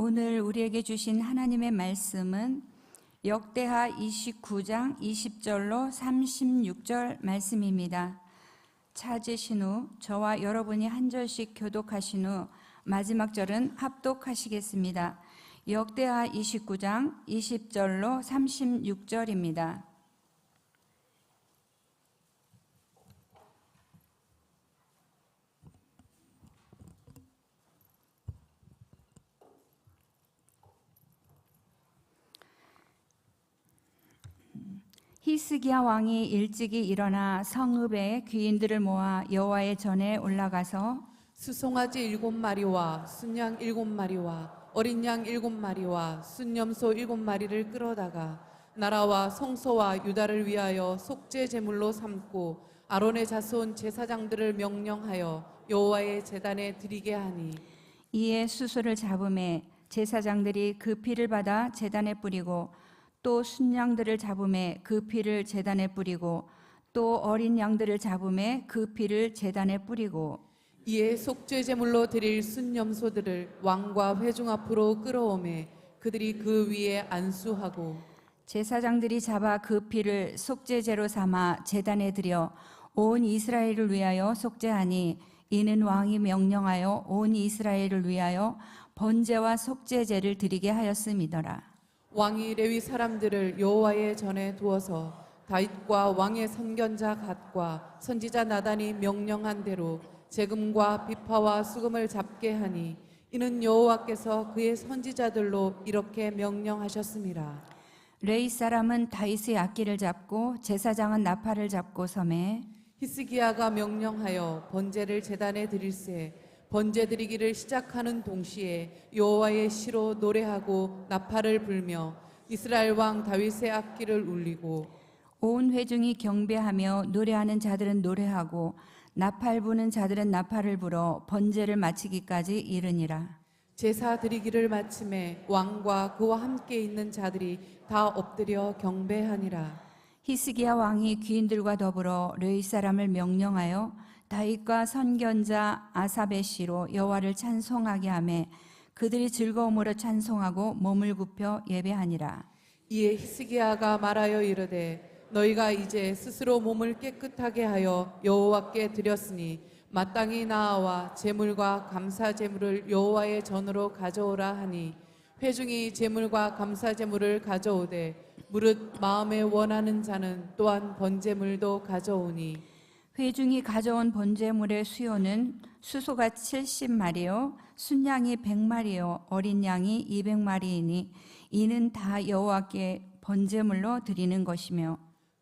오늘 우리에게 주신 하나님의 말씀은 역대하 29장 20절로 36절 말씀입니다. 찾으신 후 저와 여러분이 한 절씩 교독하신 후 마지막 절은 합독하시겠습니다. 역대하 29장 20절로 36절입니다. 히스기야 왕이 일찍이 일어나 성읍에 귀인들을 모아 여호와의 전에 올라가서 수송아지 7마리와 순양 7마리와 어린 양 7마리와 순염소 7마리를 끌어다가 나라와 성소와 유다를 위하여 속죄 제물로 삼고 아론의 자손 제사장들을 명령하여 여호와의 제단에 드리게 하니 이에 수소를 잡음에 제사장들이 그 피를 받아 제단에 뿌리고 또 순양들을 잡음에 그 피를 제단에 뿌리고 또 어린 양들을 잡음에 그 피를 제단에 뿌리고 이에 속죄 제물로 드릴 순염소들을 왕과 회중 앞으로 끌어오매 그들이 그 위에 안수하고 제사장들이 잡아 그 피를 속죄제로 삼아 제단에 드려 온 이스라엘을 위하여 속죄하니 이는 왕이 명령하여 온 이스라엘을 위하여 번제와 속죄제를 드리게 하였음이더라. 왕이 레위 사람들을 여호와의 전에 두어서 다윗과 왕의 선견자 갓과 선지자 나단이 명령한 대로 재금과 비파와 수금을 잡게 하니 이는 여호와께서 그의 선지자들로 이렇게 명령하셨습니다. 레위 사람은 다윗의 악기를 잡고 제사장은 나팔을 잡고 섬에 히스기야가 명령하여 번제를 제단에 드릴새 번제 드리기를 시작하는 동시에 여호와의 시로 노래하고 나팔을 불며 이스라엘 왕 다윗의 악기를 울리고 온 회중이 경배하며 노래하는 자들은 노래하고 나팔 부는 자들은 나팔을 불어 번제를 마치기까지 이르니라. 제사 드리기를 마침에 왕과 그와 함께 있는 자들이 다 엎드려 경배하니라. 히스기야 왕이 귀인들과 더불어 레위 사람을 명령하여 다윗과 선견자 아삽의 시로 여호와를 찬송하게 하매 그들이 즐거움으로 찬송하고 몸을 굽혀 예배하니라. 이에 히스기야가 말하여 이르되 너희가 이제 스스로 몸을 깨끗하게 하여 여호와께 드렸으니 마땅히 나아와 제물과 감사 제물을 여호와의 전으로 가져오라 하니 회중이 제물과 감사 제물을 가져오되 무릇 마음에 원하는 자는 또한 번제물도 가져오니 회중이 가져온 번제물의 수요는 수소가 70마리요 순양이 100마리요 어린 양이 200마리이니 이는 다 여호와께 번제물로 드리는 것이며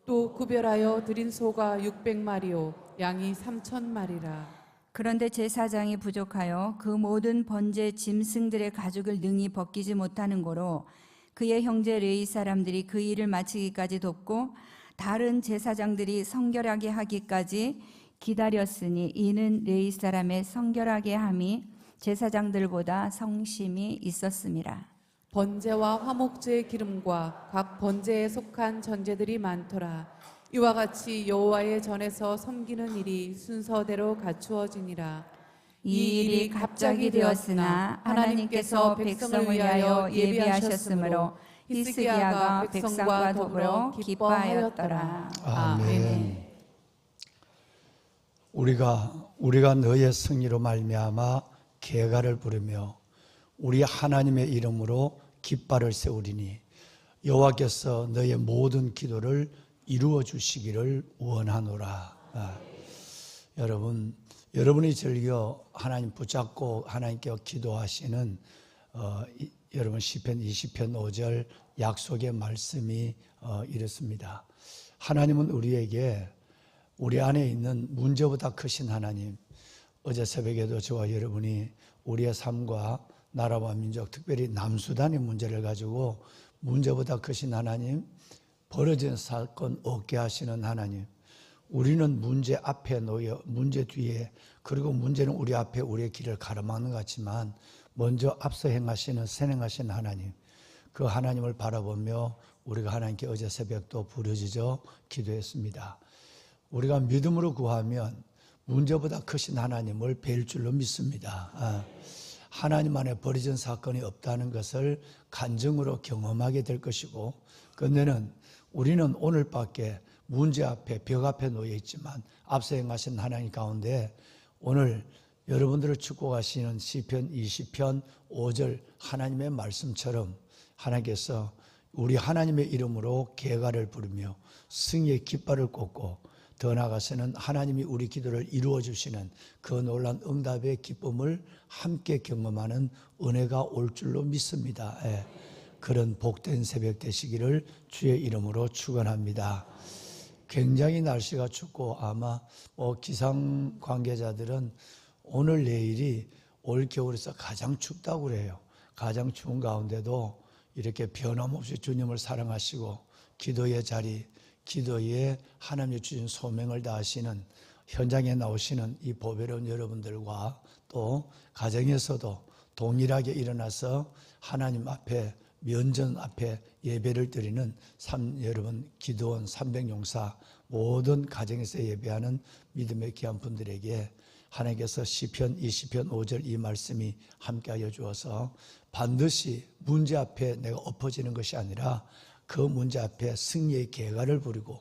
또 구별하여 드린 소가 600마리요 양이 3,000마리라. 그런데 제사장이 부족하여 그 모든 번제 짐승들의 가죽을 능히 벗기지 못하는 고로 그의 형제 레위 사람들이 그 일을 마치기까지 돕고 다른 제사장들이 성결하게 하기까지 기다렸으니 이는 레위 사람의 성결하게 함이 제사장들보다 성심이 있었음이라. 번제와 화목제의 기름과 각 번제에 속한 전제들이 많더라. 이와 같이 여호와의 전에서 섬기는 일이 순서대로 갖추어지니라. 이 일이 갑자기 되었으나 하나님께서 백성을 위하여 예비하셨으므로 히스기야가 백성과 더불어 기뻐하였더라. 아멘. 우리가 너의 승리로 말미암아 계가를 부르며 우리 하나님의 이름으로 깃발을 세우리니 여호와께서 너의 모든 기도를 이루어 주시기를 원하노라. 여러분이 즐겨 하나님 붙잡고 하나님께 기도하시는 여러분 시편 20편 5절 약속의 말씀이 이렇습니다. 하나님은 우리에게 우리 안에 있는 문제보다 크신 하나님, 어제 새벽에도 저와 여러분이 우리의 삶과 나라와 민족, 특별히 남수단의 문제를 가지고 문제보다 크신 하나님, 벌어진 사건 없게 하시는 하나님, 우리는 문제 앞에 놓여 문제 뒤에, 그리고 문제는 우리 앞에 우리의 길을 가로막는 것 같지만 먼저 앞서 행하시는 선행하신 하나님, 그 하나님을 바라보며 우리가 하나님께 어제 새벽도 부르짖어 기도했습니다. 우리가 믿음으로 구하면 문제보다 크신 하나님을 뵐 줄로 믿습니다. 하나님 안에 버려진 사건이 없다는 것을 간증으로 경험하게 될 것이고, 그런데는 우리는 오늘밖에 문제 앞에, 벽 앞에 놓여 있지만 앞서 행하신 하나님 가운데 오늘 여러분들을 축복하시는 시편 20편 5절 하나님의 말씀처럼 하나님께서 우리 하나님의 이름으로 개가를 부르며 승리의 깃발을 꽂고 더 나아가서는 하나님이 우리 기도를 이루어 주시는 그 놀라운 응답의 기쁨을 함께 경험하는 은혜가 올 줄로 믿습니다. 예. 그런 복된 새벽 되시기를 주의 이름으로 축원합니다. 굉장히 날씨가 춥고 아마 기상 관계자들은 오늘 내일이 올 겨울에서 가장 춥다고 그래요. 가장 추운 가운데도 이렇게 변함없이 주님을 사랑하시고 기도의 자리, 기도에 하나님이 주신 소명을 다하시는 현장에 나오시는 이 보배로운 여러분들과 또 가정에서도 동일하게 일어나서 하나님 앞에 면전 앞에 예배를 드리는 여러분 기도원 300용사 모든 가정에서 예배하는 믿음의 귀한 분들에게 하나님께서 시편 20편 5절 이 말씀이 함께하여 주어서 반드시 문제 앞에 내가 엎어지는 것이 아니라 그 문제 앞에 승리의 개가를 부리고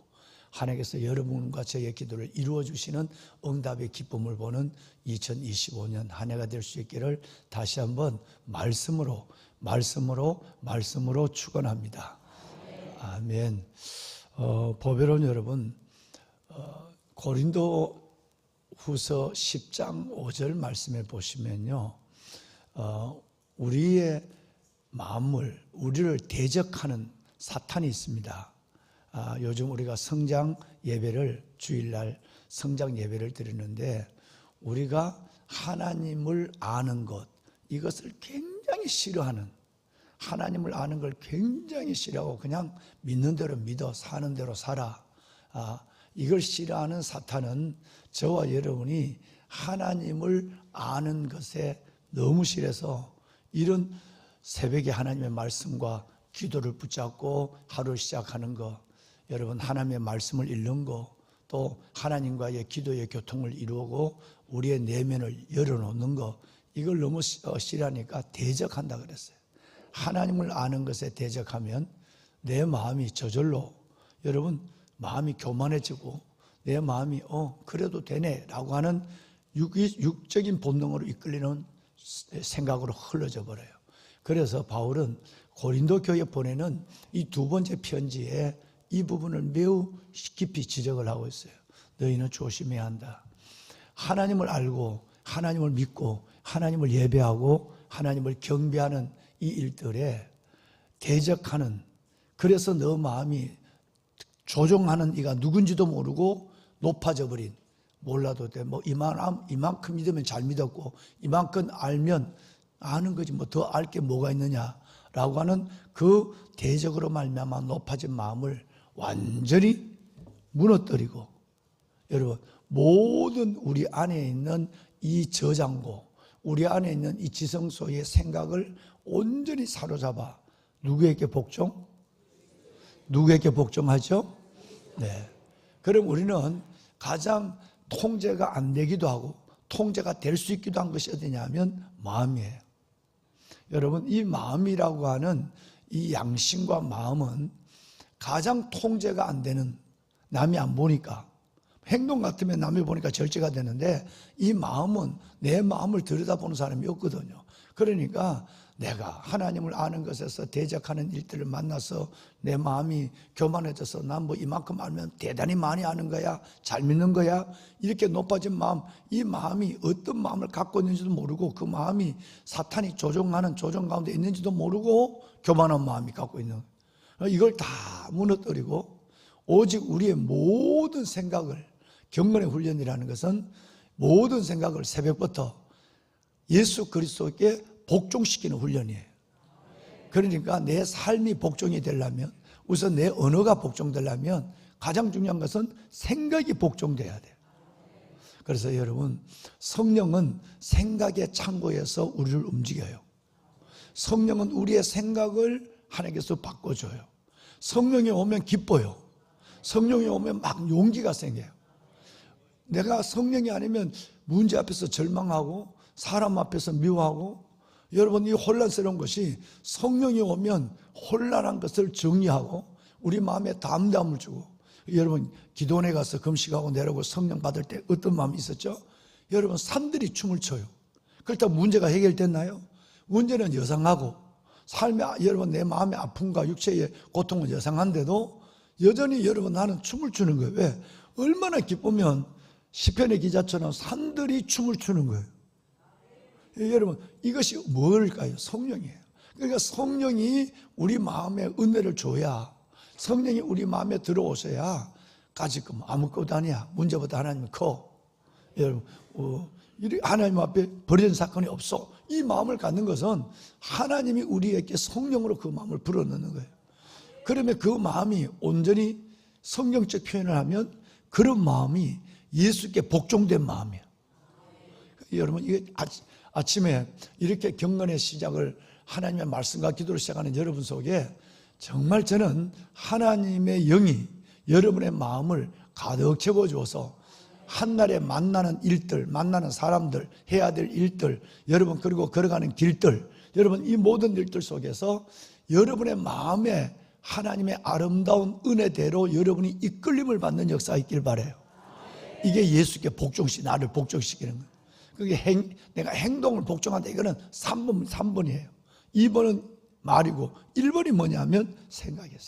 하나님께서 여러분과 저의 기도를 이루어 주시는 응답의 기쁨을 보는 2025년 한 해가 될 수 있기를 다시 한번 말씀으로 축원합니다. 아멘. 보배로운 여러분, 고린도 후서 10장 5절 말씀에 보시면요, 우리의 마음을, 우리를 대적하는 사탄이 있습니다. 요즘 우리가 성장 예배를, 주일날 성장 예배를 드리는데 우리가 하나님을 아는 것, 이것을 굉장히 싫어하는, 하나님을 아는 걸 굉장히 싫어하고 그냥 믿는 대로 믿어, 사는 대로 살아. 이걸 싫어하는 사탄은 저와 여러분이 하나님을 아는 것에 너무 싫어서 이런 새벽에 하나님의 말씀과 기도를 붙잡고 하루를 시작하는 거, 여러분 하나님의 말씀을 읽는 거, 또 하나님과의 기도의 교통을 이루고 우리의 내면을 열어놓는 거, 이걸 너무 싫어하니까 대적한다 그랬어요. 하나님을 아는 것에 대적하면 내 마음이 저절로, 여러분 마음이 교만해지고 내 마음이 그래도 되네 라고 하는 육적인 본능으로 이끌리는 생각으로 흘러져 버려요. 그래서 바울은 고린도 교회에 보내는 이 두 번째 편지에 이 부분을 매우 깊이 지적을 하고 있어요. 너희는 조심해야 한다. 하나님을 알고 하나님을 믿고 하나님을 예배하고 하나님을 경배하는 이 일들에 대적하는, 그래서 너 마음이 조종하는 이가 누군지도 모르고 높아져 버린, 몰라도 돼. 이만큼 믿으면 잘 믿었고 이만큼 알면 아는 거지 뭐 더 알 게 뭐가 있느냐라고 하는 그 대적으로 말미암아 높아진 마음을 완전히 무너뜨리고, 여러분 모든 우리 안에 있는 이 저장고, 우리 안에 있는 이 지성소의 생각을 온전히 사로잡아 누구에게 복종? 누구에게 복종하죠? 네. 그럼 우리는 가장 통제가 안 되기도 하고 통제가 될 수 있기도 한 것이 어디냐면 마음이에요. 여러분 이 마음이라고 하는 이 양심과 마음은 가장 통제가 안 되는, 남이 안 보니까, 행동 같으면 남이 보니까 절제가 되는데 이 마음은 내 마음을 들여다보는 사람이 없거든요. 그러니까 내가 하나님을 아는 것에서 대적하는 일들을 만나서 내 마음이 교만해져서 난 뭐 이만큼 알면 대단히 많이 아는 거야, 잘 믿는 거야, 이렇게 높아진 마음, 이 마음이 어떤 마음을 갖고 있는지도 모르고 그 마음이 사탄이 조종하는 조종 가운데 있는지도 모르고 교만한 마음이 갖고 있는, 이걸 다 무너뜨리고 오직 우리의 모든 생각을, 경건의 훈련이라는 것은 모든 생각을 새벽부터 예수 그리스도께 복종시키는 훈련이에요. 그러니까 내 삶이 복종이 되려면, 우선 내 언어가 복종되려면 가장 중요한 것은 생각이 복종돼야 돼요. 그래서 여러분 성령은 생각의 창고에서 우리를 움직여요. 성령은 우리의 생각을 하나님께서 바꿔줘요. 성령이 오면 기뻐요. 성령이 오면 막 용기가 생겨요. 내가 성령이 아니면 문제 앞에서 절망하고 사람 앞에서 미워하고 여러분, 이 혼란스러운 것이 성령이 오면 혼란한 것을 정리하고 우리 마음에 담담을 주고, 여러분 기도원에 가서 금식하고 내려오고 성령 받을 때 어떤 마음이 있었죠? 여러분, 산들이 춤을 춰요. 그렇다고 문제가 해결됐나요? 문제는 여상하고 삶에, 여러분 내 마음의 아픔과 육체의 고통은 여상한데도 여전히 여러분 나는 춤을 추는 거예요. 왜? 얼마나 기쁘면 시편의 기자처럼 산들이 춤을 추는 거예요. 여러분, 이것이 뭘까요? 성령이에요. 그러니까 성령이 우리 마음에 은혜를 줘야, 성령이 우리 마음에 들어오셔야 가질 거 아무것도 아니야. 문제보다 하나님은 커. 여러분, 하나님 앞에 버려진 사건이 없어. 이 마음을 갖는 것은 하나님이 우리에게 성령으로 그 마음을 불어넣는 거예요. 그러면 그 마음이 온전히 성경적 표현을 하면 그런 마음이 예수께 복종된 마음이에요. 여러분, 이게 아침에 이렇게 경건의 시작을 하나님의 말씀과 기도로 시작하는 여러분 속에 정말 저는 하나님의 영이 여러분의 마음을 가득 채워주어서 한날에 만나는 일들, 만나는 사람들, 해야 될 일들, 여러분 그리고 걸어가는 길들, 여러분 이 모든 일들 속에서 여러분의 마음에 하나님의 아름다운 은혜대로 여러분이 이끌림을 받는 역사가 있길 바라요. 이게 예수께 나를 복종시키는 거예요. 그게 내가 행동을 복종한다. 이거는 3번이에요. 2번은 말이고 1번이 뭐냐면 생각이에요.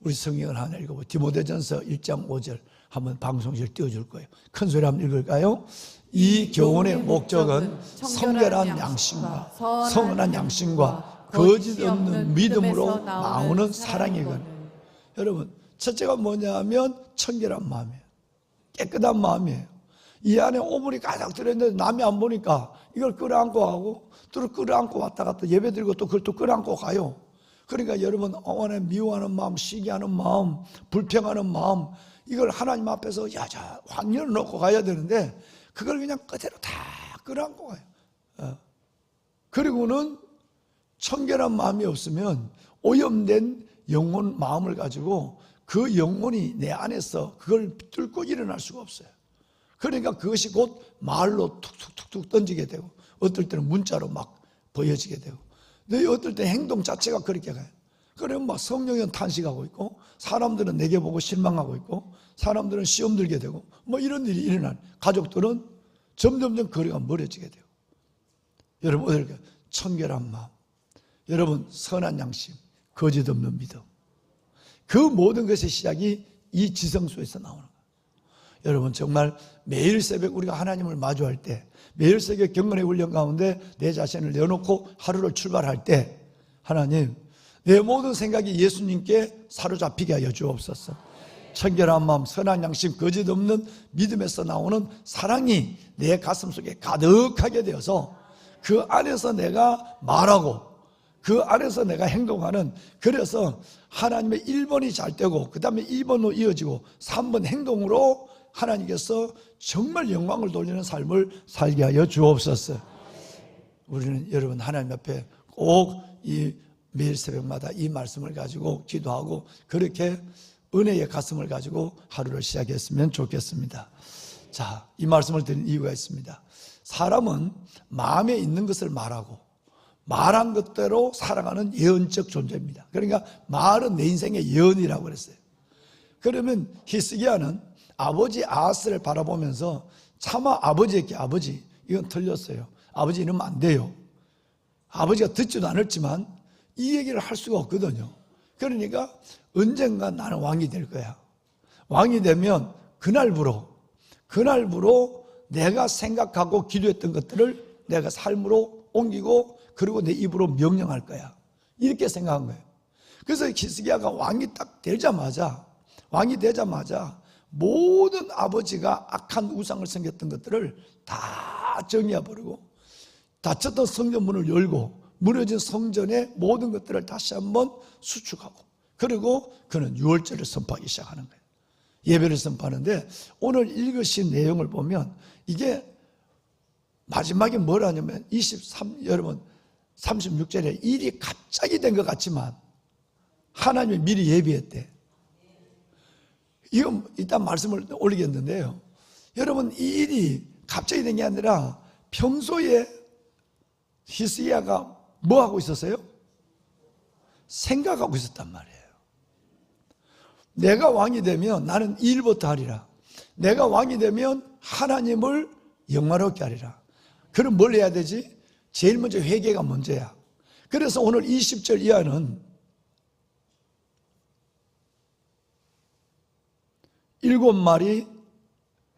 우리 성경을 하나 읽어보고 디모데전서 1장 5절 한번 방송실 띄워줄 거예요. 큰 소리 한번 읽을까요? 이 교훈의 목적은 성결한 양심과 선한 양심과 거짓 없는 믿음으로 나오는 사랑이거든. 여러분, 첫째가 뭐냐면 청결한 마음이에요. 깨끗한 마음이에요. 이 안에 오물이 가득 들어있는데 남이 안 보니까 이걸 끌어안고 하고 또 끌어안고 왔다 갔다 예배드리고 또 그걸 또 끌어안고 가요. 그러니까 여러분 안에 미워하는 마음, 시기하는 마음, 불평하는 마음, 이걸 하나님 앞에서 환연을 놓고 가야 되는데 그걸 그냥 그대로 다 끌어안고 가요. 그리고는 청결한 마음이 없으면 오염된 영혼 마음을 가지고 그 영혼이 내 안에서 그걸 뚫고 일어날 수가 없어요. 그러니까 그것이 곧 말로 툭툭툭툭 던지게 되고 어떨 때는 문자로 막 보여지게 되고 어떨 때 행동 자체가 그렇게 가요. 그러면 막 성령은 탄식하고 있고 사람들은 내게 보고 실망하고 있고 사람들은 시험 들게 되고 뭐 이런 일이 일어나요. 가족들은 점점점 거리가 멀어지게 되고 여러분 어떨까요? 청결한 마음, 여러분 선한 양심, 거짓 없는 믿음, 그 모든 것의 시작이 이 지성소에서 나오는 거예요. 여러분 정말 매일 새벽 우리가 하나님을 마주할 때, 매일 새벽 경건의 훈련 가운데 내 자신을 내어놓고 하루를 출발할 때 하나님 내 모든 생각이 예수님께 사로잡히게 하여 주옵소서. 청결한 마음, 선한 양심, 거짓 없는 믿음에서 나오는 사랑이 내 가슴 속에 가득하게 되어서 그 안에서 내가 말하고 그 안에서 내가 행동하는, 그래서 하나님의 1번이 잘 되고 그 다음에 2번으로 이어지고 3번 행동으로 하나님께서 정말 영광을 돌리는 삶을 살게 하여 주옵소서. 우리는 여러분 하나님 앞에 꼭 이 매일 새벽마다 이 말씀을 가지고 기도하고 그렇게 은혜의 가슴을 가지고 하루를 시작했으면 좋겠습니다. 자, 이 말씀을 드린 이유가 있습니다. 사람은 마음에 있는 것을 말하고 말한 것대로 살아가는 예언적 존재입니다. 그러니까 말은 내 인생의 예언이라고 그랬어요. 그러면 히스기야는 아버지 아하스를 바라보면서 차마 아버지에게 아버지 이건 틀렸어요. 아버지 이러면 안 돼요. 아버지가 듣지도 않았지만 이 얘기를 할 수가 없거든요. 그러니까 언젠가 나는 왕이 될 거야. 왕이 되면 그날부로 내가 생각하고 기도했던 것들을 내가 삶으로 옮기고 그리고 내 입으로 명령할 거야. 이렇게 생각한 거예요. 그래서 히스기야가 왕이 딱 되자마자 모든 아버지가 악한 우상을 섬겼던 것들을 다 정리해버리고 닫혔던 성전문을 열고 무너진 성전의 모든 것들을 다시 한번 수축하고 그리고 그는 유월절을 선포하기 시작하는 거예요. 예배를 선포하는데 오늘 읽으신 내용을 보면 이게 마지막에 뭐라냐면 여러분 36절에 일이 갑자기 된 것 같지만 하나님이 미리 예비했대. 이건 일단 말씀을 올리겠는데요. 여러분 이 일이 갑자기 된 게 아니라 평소에 히스기야가 뭐 하고 있었어요? 생각하고 있었단 말이에요. 내가 왕이 되면 나는 이 일부터 하리라. 내가 왕이 되면 하나님을 영화롭게 하리라. 그럼 뭘 해야 되지? 제일 먼저 회개가 먼저야. 그래서 오늘 20절 이하는 7마리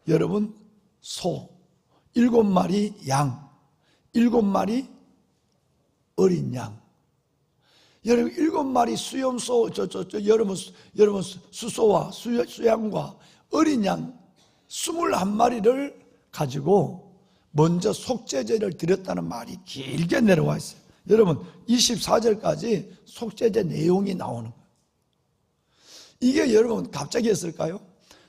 여러분 소, 7마리 양, 7마리 어린 양. 여러분 7마리 수염소, 여러분 수소와 수양과 어린 양 21마리를 가지고 먼저 속죄제를 드렸다는 말이 길게 내려와 있어요. 여러분 24절까지 속죄제 내용이 나오는 거예요. 이게 여러분 갑자기 했을까요?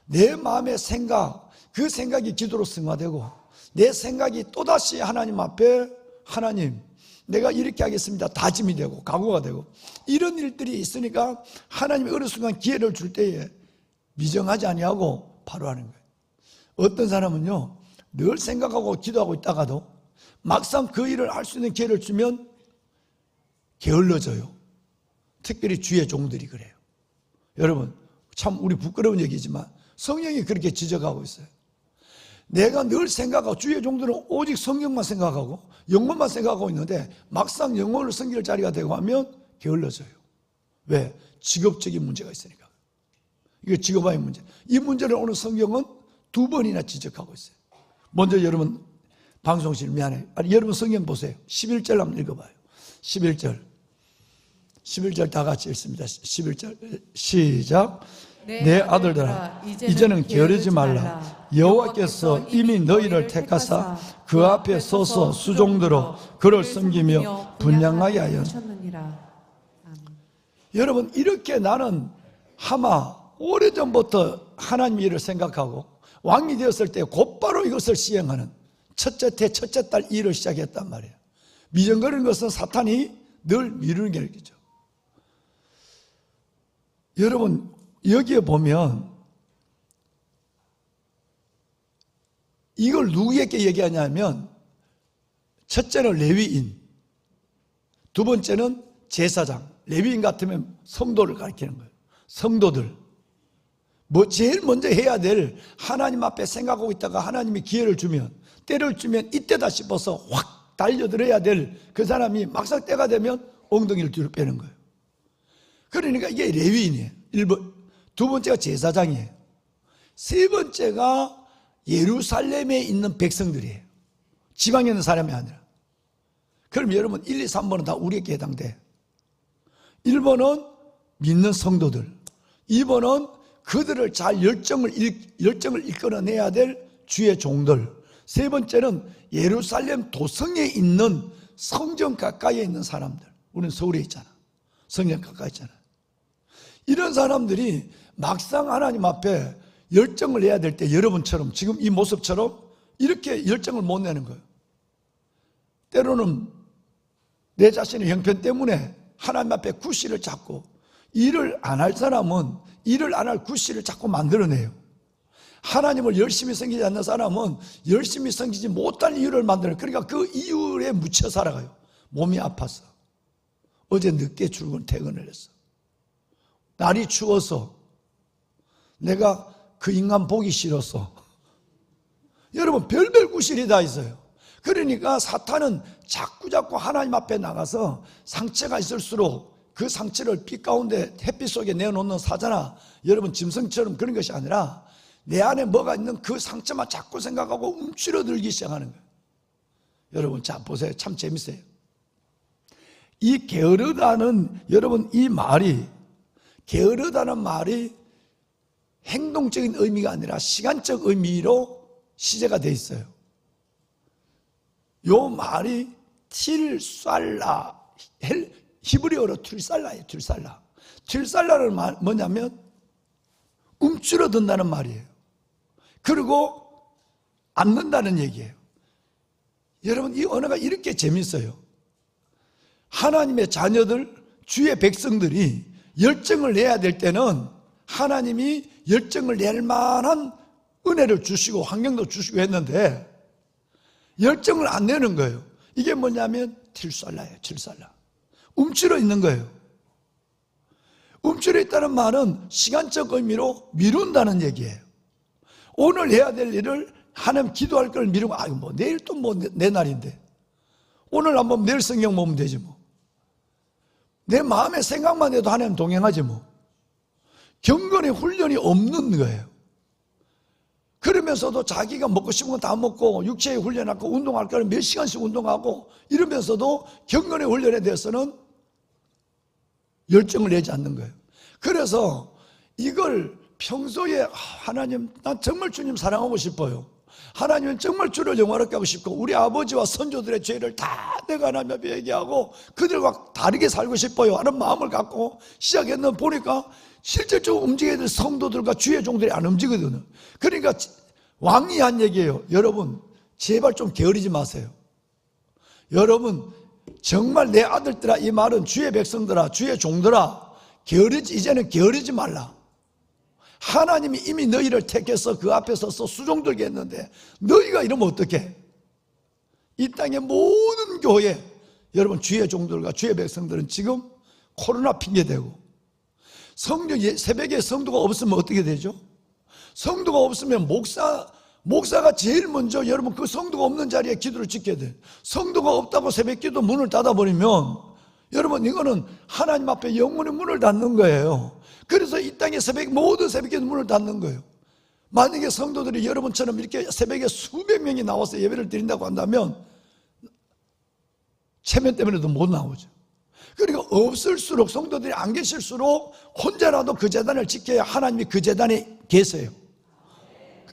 내 마음의 생각, 그 생각이 기도로 승화되고 내 생각이 또다시 하나님 앞에 하나님 내가 이렇게 하겠습니다 다짐이 되고 각오가 되고 이런 일들이 있으니까 하나님이 어느 순간 기회를 줄 때에 미정하지 아니하고 바로 하는 거예요. 어떤 사람은요 늘 생각하고 기도하고 있다가도 막상 그 일을 할 수 있는 기회를 주면 게을러져요. 특별히 주의 종들이 그래요. 여러분 참 우리 부끄러운 얘기지만 성령이 그렇게 지적하고 있어요. 내가 늘 생각하고 주의 종들은 오직 성경만 생각하고 영혼만 생각하고 있는데 막상 영혼을 섬길 자리가 되고 하면 게을러져요. 왜? 직업적인 문제가 있으니까. 이게 직업화의 문제. 이 문제를 오늘 성경은 2번이나 지적하고 있어요. 먼저 여러분 방송실 미안해. 아니, 여러분 성경 보세요. 11절 한번 읽어봐요. 11절 다 같이 읽습니다. 11절 시작. 내 아들들아 이제는 게으르지 말라. 여호와께서 이미 너희를 택하사 그 앞에 서서 수종들어 그를 섬기며 분양하게 하였느니라. 여러분 이렇게 나는 아마 오래전부터 하나님 일을 생각하고 왕이 되었을 때 곧바로 이것을 시행하는 첫째 태 첫째 달 일을 시작했단 말이에요. 미정거리는 것은 사탄이 늘 미루는 게죠. 여러분 여기에 보면 이걸 누구에게 얘기하냐면 첫째는 레위인, 두 번째는 제사장. 레위인 같으면 성도를 가리키는 거예요. 성도들 뭐 제일 먼저 해야 될 하나님 앞에 생각하고 있다가 하나님이 기회를 주면 때를 주면 이때다 싶어서 확 달려들어야 될 그 사람이 막상 때가 되면 엉덩이를 뒤로 빼는 거예요. 그러니까 이게 레위인이에요. 1번. 두 번째가 제사장이에요. 세 번째가 예루살렘에 있는 백성들이에요. 지방에 있는 사람이 아니라. 그럼 여러분 1, 2, 3번은 다 우리에게 해당돼. 1번은 믿는 성도들, 2번은 그들을 잘 열정을 이끌어내야 될 주의 종들, 세 번째는 예루살렘 도성에 있는 성전 가까이에 있는 사람들. 우리는 서울에 있잖아. 성전 가까이 있잖아. 이런 사람들이 막상 하나님 앞에 열정을 내야 될 때 여러분처럼 지금 이 모습처럼 이렇게 열정을 못 내는 거예요. 때로는 내 자신의 형편 때문에 하나님 앞에 구실을 잡고 일을 안 할 사람은 일을 안 할 구실을 자꾸 만들어내요. 하나님을 열심히 섬기지 않는 사람은 열심히 섬기지 못할 이유를 만들어요. 그러니까 그 이유에 묻혀 살아가요. 몸이 아파서, 어제 늦게 퇴근을 했어, 날이 추워서, 내가 그 인간 보기 싫어서. 여러분 별별 구실이 다 있어요. 그러니까 사탄은 자꾸 하나님 앞에 나가서 상처가 있을수록 그 상처를 빛 가운데 햇빛 속에 내어놓는 사자나 여러분 짐승처럼 그런 것이 아니라 내 안에 뭐가 있는 그 상처만 자꾸 생각하고 움츠러들기 시작하는 거예요. 여러분 자 보세요. 참 재밌어요. 이 게으르다는, 여러분 이 말이, 게으르다는 말이 행동적인 의미가 아니라 시간적 의미로 시제가 되어 있어요. 요 말이 틸살라, 히브리어로 툴살라예요. 툴살라. 툴살라는 말 뭐냐면 움츠러든다는 말이에요. 그리고 앉는다는 얘기예요. 여러분 이 언어가 이렇게 재밌어요. 하나님의 자녀들, 주의 백성들이 열정을 내야 될 때는 하나님이 열정을 낼 만한 은혜를 주시고 환경도 주시고 했는데 열정을 안 내는 거예요. 이게 뭐냐면 틸살라예요. 틸살라. 움츠러 있는 거예요. 움츠러 있다는 말은 시간적 의미로 미룬다는 얘기예요. 오늘 해야 될 일을 하나님 기도할 걸 미루고, 아유 뭐 내일 또 뭐 내 날인데 오늘 한번 내일 성경 보면 되지 뭐. 내 마음의 생각만 해도 하나님 동행하지 뭐. 경건의 훈련이 없는 거예요. 그러면서도 자기가 먹고 싶은 건 다 먹고 육체의 훈련하고 운동할 거는 몇 시간씩 운동하고 이러면서도 경건의 훈련에 대해서는 열정을 내지 않는 거예요. 그래서 이걸 평소에 하나님, 난 정말 주님 사랑하고 싶어요. 하나님은 정말 주를 영화롭게 하고 싶고 우리 아버지와 선조들의 죄를 다 내가 하나님 앞에 얘기하고 그들과 다르게 살고 싶어요 하는 마음을 갖고 시작했는데 보니까 실질적으로 움직여야 될 성도들과 주의 종들이 안 움직이거든요. 그러니까 왕이 한 얘기예요. 여러분 제발 좀 게으르지 마세요. 여러분 정말 내 아들들아, 이 말은 주의 백성들아, 주의 종들아, 이제는 게으르지 말라. 하나님이 이미 너희를 택해서 그 앞에 서서 수종들게 했는데 너희가 이러면 어떡해? 이 땅의 모든 교회, 여러분 주의 종들과 주의 백성들은 지금 코로나 핑계대고 새벽에 성도가 없으면 어떻게 되죠? 성도가 없으면 목사가 제일 먼저 여러분 그 성도가 없는 자리에 기도를 지켜야 돼요. 성도가 없다고 새벽 기도 문을 닫아버리면 여러분 이거는 하나님 앞에 영혼의 문을 닫는 거예요. 그래서 이 땅에 모든 새벽에 문을 닫는 거예요. 만약에 성도들이 여러분처럼 이렇게 새벽에 수백 명이 나와서 예배를 드린다고 한다면 체면 때문에도 못 나오죠. 그러니까 없을수록 성도들이 안 계실수록 혼자라도 그 재단을 지켜야 하나님이 그 재단에 계세요.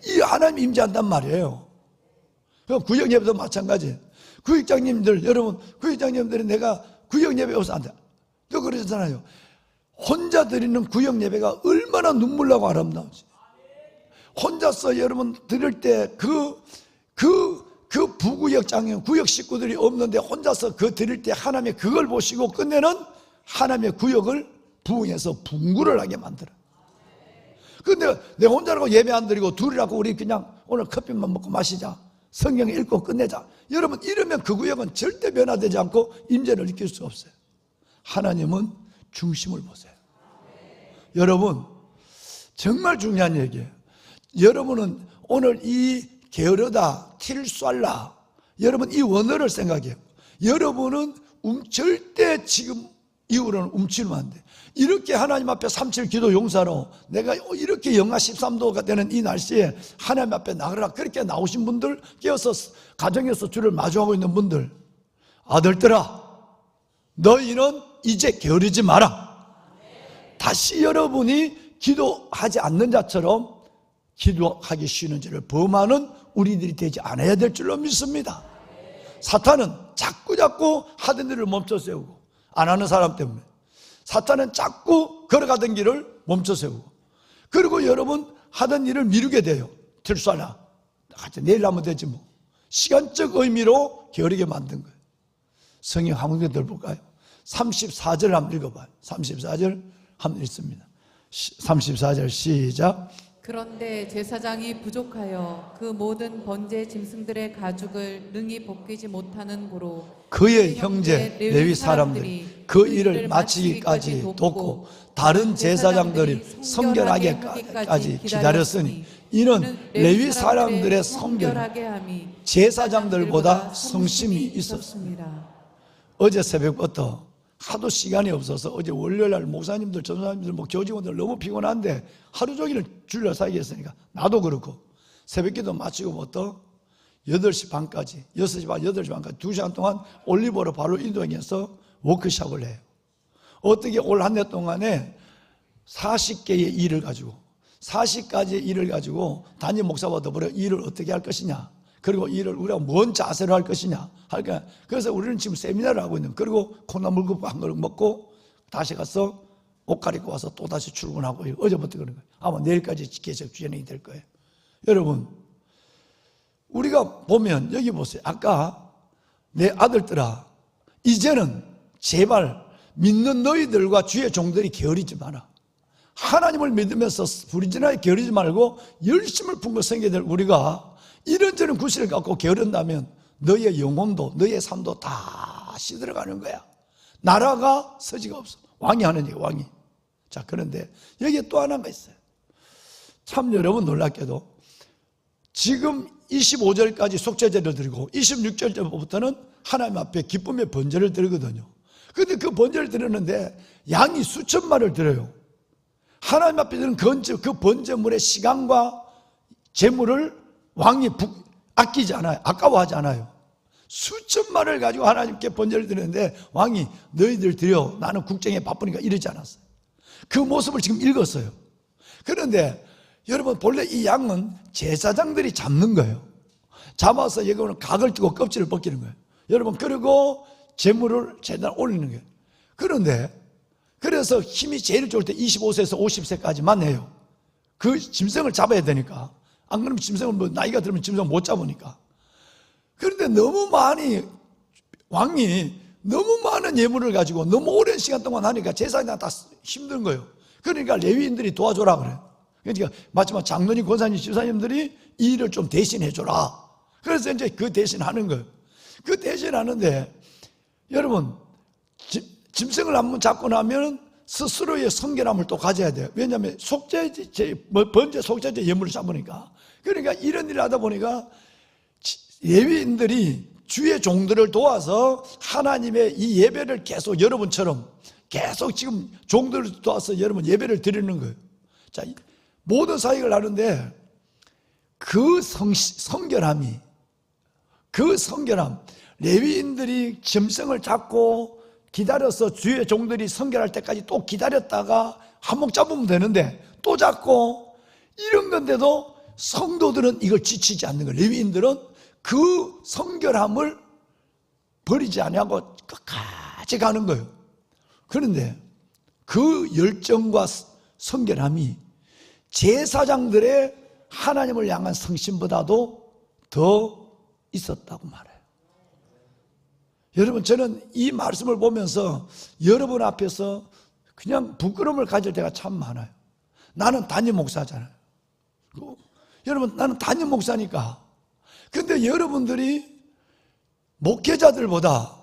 이 하나님이 임재한단 말이에요. 구역 예배도 마찬가지예요. 구역장님들, 여러분 구역장님들이 내가 구역 예배 오서 안 돼. 또 그러잖아요. 혼자 드리는 구역 예배가 얼마나 눈물 나고 아름다운지. 혼자서 여러분 드릴 때 그 부구역 장님, 구역 식구들이 없는데 혼자서 그 드릴 때 하나님의 그걸 보시고 끝내는 하나님의 구역을 부흥해서 분구를 하게 만들어. 근데 내 혼자라고 예배 안 드리고 둘이라고 우리 그냥 오늘 커피만 먹고 마시자. 성경 읽고 끝내자. 여러분 이러면 그 구역은 절대 변화되지 않고 임재를 느낄 수 없어요. 하나님은 중심을 보세요. 여러분 정말 중요한 얘기예요. 여러분은 오늘 이 게으르다, 틸살라, 여러분 이 원어를 생각해요. 여러분은 절대 지금 이후로는 움츠리면 안 돼. 이렇게 하나님 앞에 37 기도 용사로 내가 이렇게 영하 13도가 되는 이 날씨에 하나님 앞에 나가라 그렇게 나오신 분들, 깨어서 가정에서 주를 마주하고 있는 분들, 아들들아 너희는 이제 게으르지 마라. 다시 여러분이 기도하지 않는 자처럼 기도하기 쉬는 죄를 범하는 우리들이 되지 않아야 될 줄로 믿습니다. 사탄은 자꾸 하던 일을 멈춰 세우고, 안 하는 사람 때문에 사탄은 자꾸 걸어가던 길을 멈춰 세우고, 그리고 여러분 하던 일을 미루게 돼요. 틸살라, 내일 하면 되지 뭐. 시간적 의미로 게으르게 만든 거예요. 성경 한 군데 들어볼까요? 34절 한번 읽어봐요. 34절 한번 읽습니다. 34절 시작. 그런데 제사장이 부족하여 그 모든 번제 짐승들의 가죽을 능히 벗기지 못하는 고로 그의 형제 레위 사람들이 그 일을 마치기까지 돕고 다른 제사장들이 성결하게까지 기다렸으니 이는 레위 사람들의 성결 제사장들보다 성심이 있었습니다. 어제 새벽부터 하도 시간이 없어서 어제 월요일날 목사님들, 전사님들, 교직원들 너무 피곤한데 하루 종일 줄여 서게 했으니까 나도 그렇고 새벽기도 마치고부터 8시 반까지, 6시 반, 8시 반까지 2시간 동안 올리브로 바로 인도행해서 워크숍을 해요. 어떻게 올 한 해 동안에 40개의 일을 가지고 40가지의 일을 가지고 담임 목사와 더불어 일을 어떻게 할 것이냐, 그리고 일을 우리가 뭔 자세로 할 것이냐 할까. 그래서 우리는 지금 세미나를 하고 있는, 그리고 콩나물국 한 그릇 먹고 다시 가서 옷 갈아입고 와서 또 다시 출근하고, 어제부터 그런 거예요. 아마 내일까지 계속 진행이 될 거예요. 여러분 우리가 보면 여기 보세요. 아까 내 아들들아 이제는 제발 믿는 너희들과 주의 종들이 게으르지 마라. 하나님을 믿으면서 부리지나게 게으르지 말고 열심을 품고 생겨야 될 우리가 이런저런 구실을 갖고 게으른다면 너희의 영혼도 너희의 삶도 다 시들어가는 거야. 나라가 서지가 없어. 왕이 하는 얘기, 왕이. 자, 그런데 여기에 또 하나가 있어요. 참 여러분 놀랍게도 지금 25절까지 속죄제를 드리고 26절부터는 하나님 앞에 기쁨의 번제를 드리거든요. 그런데 그 번제를 드렸는데 양이 수천 마리를 드려요. 하나님 앞에 드리는 그 번제물의 시간과 재물을 왕이 아끼지 않아요. 아까워하지 않아요. 수천 마리를 가지고 하나님께 번제를 드리는데 왕이 너희들 드려, 나는 국정에 바쁘니까 이러지 않았어요. 그 모습을 지금 읽었어요. 그런데 여러분, 본래 이 양은 제사장들이 잡는 거예요. 잡아서 이거는 각을 띄고 껍질을 벗기는 거예요. 여러분, 그리고 제물을 제단 올리는 거예요. 그런데 그래서 힘이 제일 좋을 때 25세에서 50세까지만 해요. 그 짐승을 잡아야 되니까. 안 그러면 짐승을 뭐 나이가 들면 짐승을 못 잡으니까. 그런데 너무 많이, 왕이 너무 많은 예물을 가지고 너무 오랜 시간 동안 하니까 제사장 다 힘든 거예요. 그러니까 레위인들이 도와줘라 그래요. 그러니까 마지막 장로님, 권사님, 집사님들이 이 일을 좀 대신해줘라. 그래서 이제 그 대신 하는 거예요. 그 대신 하는데 여러분, 짐승을 한번 잡고 나면 스스로의 성결함을 또 가져야 돼요. 왜냐하면 번제 속죄제 예물을 잡으니까. 그러니까 이런 일을 하다 보니까 레위인들이 주의 종들을 도와서 하나님의 이 예배를 계속 여러분처럼 계속 지금 종들을 도와서 여러분 예배를 드리는 거예요. 자, 모든 사역을 하는데 그 성결함, 레위인들이 짐승을 잡고 기다려서 주의 종들이 성결할 때까지 또 기다렸다가 한몫 잡으면 되는데 또 잡고 이런 건데도 성도들은 이걸 지치지 않는 거예요. 레위인들은 그 성결함을 버리지 아니하고 끝까지 가는 거예요. 그런데 그 열정과 성결함이 제사장들의 하나님을 향한 성심보다도 더 있었다고 말해요. 여러분, 저는 이 말씀을 보면서 여러분 앞에서 그냥 부끄러움을 가질 때가 참 많아요. 나는 담임 목사잖아요. 여러분, 나는 담임 목사니까. 근데 여러분들이 목회자들보다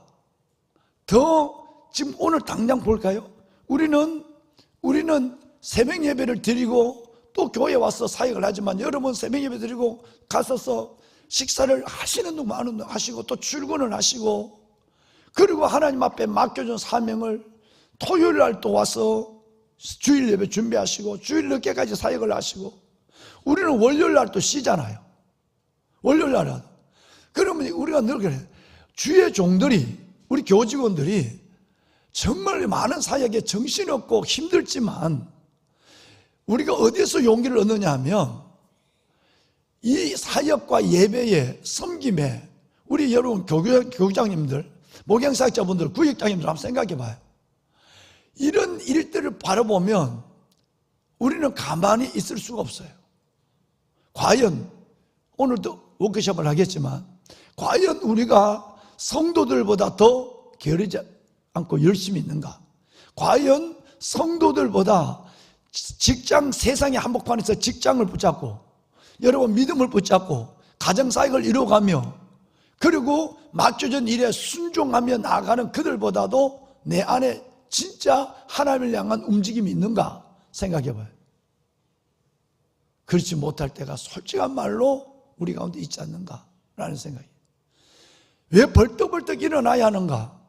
더 지금 오늘 당장 볼까요? 우리는 새벽 예배를 드리고 또 교회에 와서 사역을 하지만 여러분 새벽 예배 드리고 가서서 식사를 하시는 분 많은 분 하시고 또 출근을 하시고 그리고 하나님 앞에 맡겨준 사명을 토요일 날 또 와서 주일 예배 준비하시고 주일 늦게까지 사역을 하시고 우리는 월요일 날 또 쉬잖아요. 월요일 날은. 그러면 우리가 늘 그래요. 주의 종들이, 우리 교직원들이 정말 많은 사역에 정신없고 힘들지만 우리가 어디서 용기를 얻느냐 하면 이 사역과 예배에 섬김에 우리 여러분 교육장님들, 목양사역자분들, 구역장님들 한번 생각해 봐요. 이런 일들을 바라보면 우리는 가만히 있을 수가 없어요. 과연 오늘도 워크숍을 하겠지만 과연 우리가 성도들보다 더 게으르지 않고 열심히 있는가? 과연 성도들보다 직장, 세상의 한복판에서 직장을 붙잡고 여러분 믿음을 붙잡고 가정사역을 이루어가며 그리고 맡겨진 일에 순종하며 나아가는 그들보다도 내 안에 진짜 하나님을 향한 움직임이 있는가 생각해 봐요. 그렇지 못할 때가 솔직한 말로 우리 가운데 있지 않는가라는 생각이에요. 왜 벌떡벌떡 일어나야 하는가?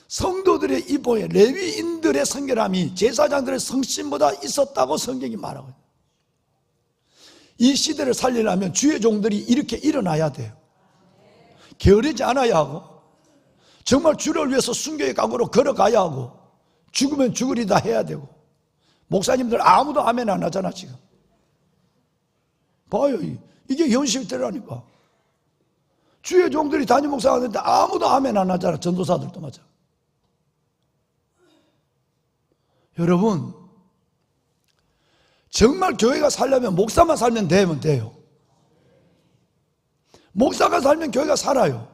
성도들의 이 보혜, 레위인들의 성결함이 제사장들의 성심보다 있었다고 성경이 말하고 있어요. 이 시대를 살리려면 주의 종들이 이렇게 일어나야 돼요. 게으르지 않아야 하고 정말 주를 위해서 순교의 각오로 걸어가야 하고 죽으면 죽으리다 해야 되고 목사님들 아무도 아멘 안 하잖아 지금. 봐요. 이게 현실대로라니까. 주의 종들이 담임 목사가 하는데 아무도 아멘 안 하잖아. 전도사들도 맞아. 여러분 정말 교회가 살려면 목사만 살면 되면 돼요. 목사가 살면 교회가 살아요.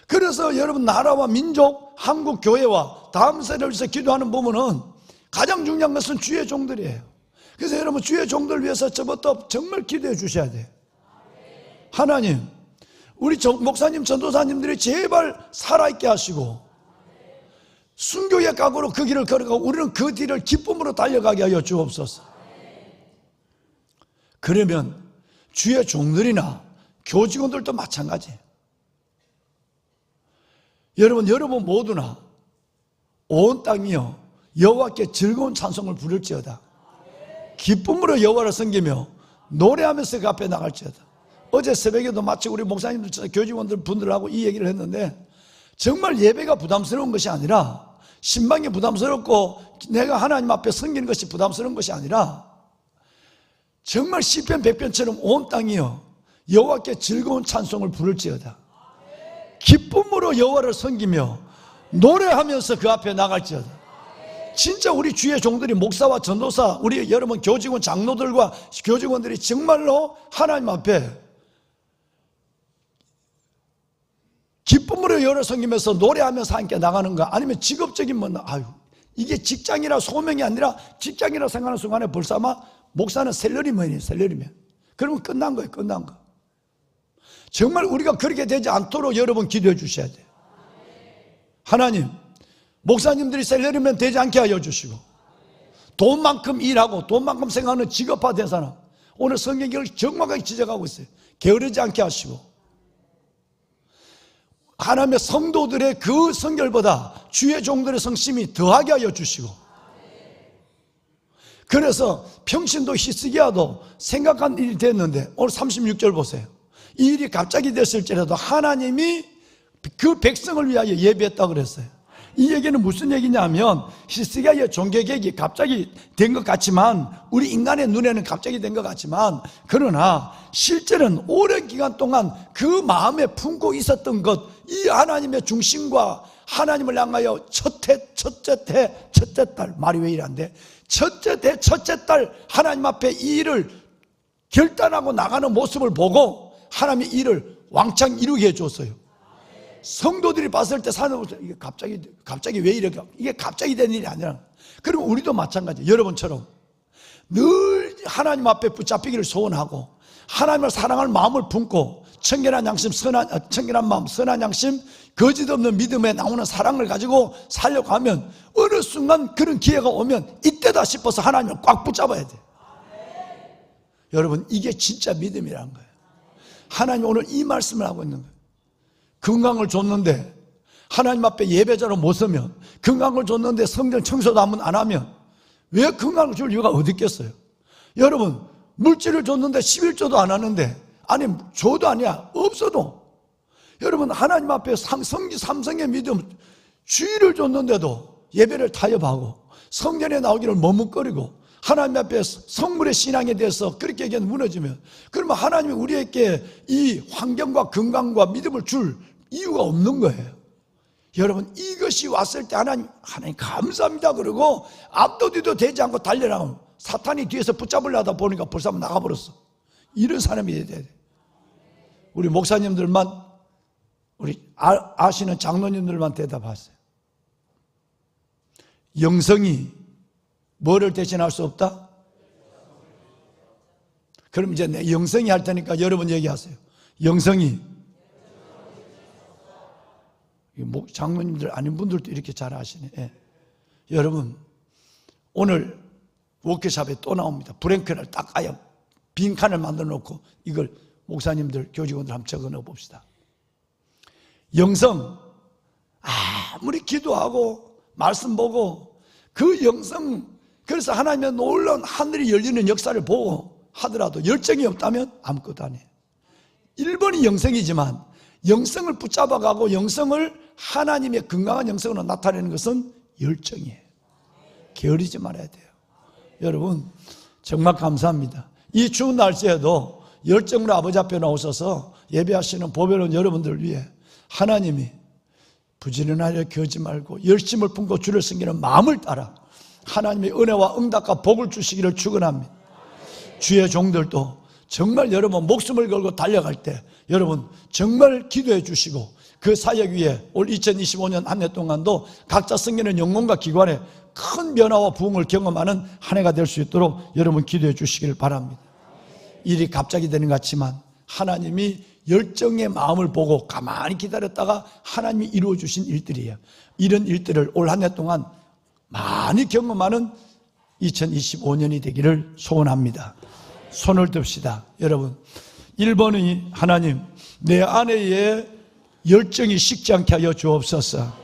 그래서 여러분 나라와 민족, 한국 교회와 다음 세대를 위해서 기도하는 부분은 가장 중요한 것은 주의 종들이에요. 그래서 여러분 주의 종들 위해서 저부터 정말 기도해 주셔야 돼요. 하나님, 우리 목사님, 전도사님들이 제발 살아있게 하시고 순교의 각오로 그 길을 걸어가고 우리는 그 뒤를 기쁨으로 달려가게 하여 주옵소서. 그러면 주의 종들이나 교직원들도 마찬가지예요. 여러분 모두나 온 땅이여 여호와께 즐거운 찬송을 부를지어다. 기쁨으로 여호와를 섬기며 노래하면서 그 앞에 나갈지어다. 어제 새벽에도 마치 우리 목사님들, 교직원들 분들하고 이 얘기를 했는데 정말 예배가 부담스러운 것이 아니라 신방이 부담스럽고 내가 하나님 앞에 섬기는 것이 부담스러운 것이 아니라 정말 시편 100편처럼 온 땅이여 여호와께 즐거운 찬송을 부를지어다. 기쁨으로 여호와를 섬기며 노래하면서 그 앞에 나갈지어다. 진짜 우리 주의 종들이 목사와 전도사, 우리 여러분 교직원 장로들과 교직원들이 정말로 하나님 앞에 기쁨으로 여호와를 섬기면서 노래하면서 함께 나가는가, 아니면 직업적인 이게 직장이라 소명이 아니라 직장이라 생각하는 순간에 벌써 아마 목사는 샐러리맨이에요. 샐러리맨. 그러면 끝난 거예요. 끝난 거. 정말 우리가 그렇게 되지 않도록 여러분 기도해 주셔야 돼요. 하나님, 목사님들이 샐러리맨 되지 않게 하여 주시고 돈만큼 일하고 돈만큼 생각하는 직업화된 사람, 오늘 성경을 정확하게 지적하고 있어요. 게으르지 않게 하시고 하나님의 성도들의 그 성결보다 주의 종들의 성심이 더하게 하여 주시고, 그래서 평신도 히스기야도 생각한 일이 됐는데 오늘 36절 보세요. 이 일이 갑자기 됐을지라도 하나님이 그 백성을 위하여 예비했다고 그랬어요. 이 얘기는 무슨 얘기냐면 히스기야의 종교개혁이 갑자기 된 것 같지만, 우리 인간의 눈에는 갑자기 된 것 같지만, 그러나 실제는 오랜 기간 동안 그 마음에 품고 있었던 것, 이 하나님의 중심과 하나님을 향하여 첫째 딸, 말이 왜 이런데, 첫째 딸 하나님 앞에 이 일을 결단하고 나가는 모습을 보고 하나님이 이를 왕창 이루게 해줬어요. 성도들이 봤을 때 사는 모습, 이게 갑자기 왜 이래? 이게 갑자기 된 일이 아니라, 그리고 우리도 마찬가지. 여러분처럼 늘 하나님 앞에 붙잡히기를 소원하고 하나님을 사랑할 마음을 품고 청결한 양심, 청결한 마음, 선한 양심, 거짓 없는 믿음에 나오는 사랑을 가지고 살려고 하면 어느 순간 그런 기회가 오면 이때다 싶어서 하나님을 꽉 붙잡아야 돼. 여러분, 이게 진짜 믿음이라는 거예요. 하나님 오늘 이 말씀을 하고 있는 거예요. 건강을 줬는데 하나님 앞에 예배자로 못 서면, 건강을 줬는데 성전 청소도 한 번 안 하면 왜 건강을 줄 이유가 어디 있겠어요? 여러분, 물질을 줬는데 11조도 안 하는데, 아니 줘도 아니야, 없어도 여러분 하나님 앞에 삼성의 믿음, 주의를 줬는데도 예배를 타협하고 성전에 나오기를 머뭇거리고 하나님 앞에 성물의 신앙에 대해서 그렇게 얘기하면 무너지면, 그러면 하나님이 우리에게 이 환경과 건강과 믿음을 줄 이유가 없는 거예요. 여러분, 이것이 왔을 때 하나님 감사합니다 그러고 앞도 뒤도 되지 않고 달려나가면 사탄이 뒤에서 붙잡으려다 보니까 벌써 나가버렸어. 이런 사람이 돼야 돼. 우리 목사님들만, 우리 아시는 장로님들만 대답하세요. 영성이 뭐를 대신할 수 없다? 그럼 이제 내 영성이 할 테니까 여러분 얘기하세요. 영성이. 장로님들 아닌 분들도 이렇게 잘 아시네. 예. 여러분, 오늘 워크숍에 또 나옵니다. 브랭크를 딱 아예 빈칸을 만들어 놓고 이걸 목사님들, 교직원들 한번 적어 넣어 봅시다. 영성, 아무리 기도하고 말씀 보고 그 영성, 그래서 하나님의 놀라운 하늘이 열리는 역사를 보고 하더라도 열정이 없다면 아무것도 아니에요. 1번이 영성이지만 영성을 붙잡아가고 영성을 하나님의 건강한 영성으로 나타내는 것은 열정이에요. 게으르지 말아야 돼요. 여러분, 정말 감사합니다. 이 추운 날씨에도 열정으로 아버지 앞에 나오셔서 예배하시는 보배로운 여러분들을 위해 하나님이 부지런하려 겨지 말고 열심을 품고 주를 섬기는 마음을 따라 하나님의 은혜와 응답과 복을 주시기를 축원합니다. 주의 종들도 정말 여러분 목숨을 걸고 달려갈 때 여러분 정말 기도해 주시고 그 사역 위에 올 2025년 한 해 동안도 각자 섬기는 영혼과 기관에 큰 변화와 부흥을 경험하는 한 해가 될 수 있도록 여러분 기도해 주시길 바랍니다. 일이 갑자기 되는 것 같지만 하나님이 열정의 마음을 보고 가만히 기다렸다가 하나님이 이루어 주신 일들이에요. 이런 일들을 올 한 해 동안 많이 경험하는 2025년이 되기를 소원합니다. 손을 듭시다. 여러분, 1번이 하나님, 내 안에 열정이 식지 않게 하여 주옵소서.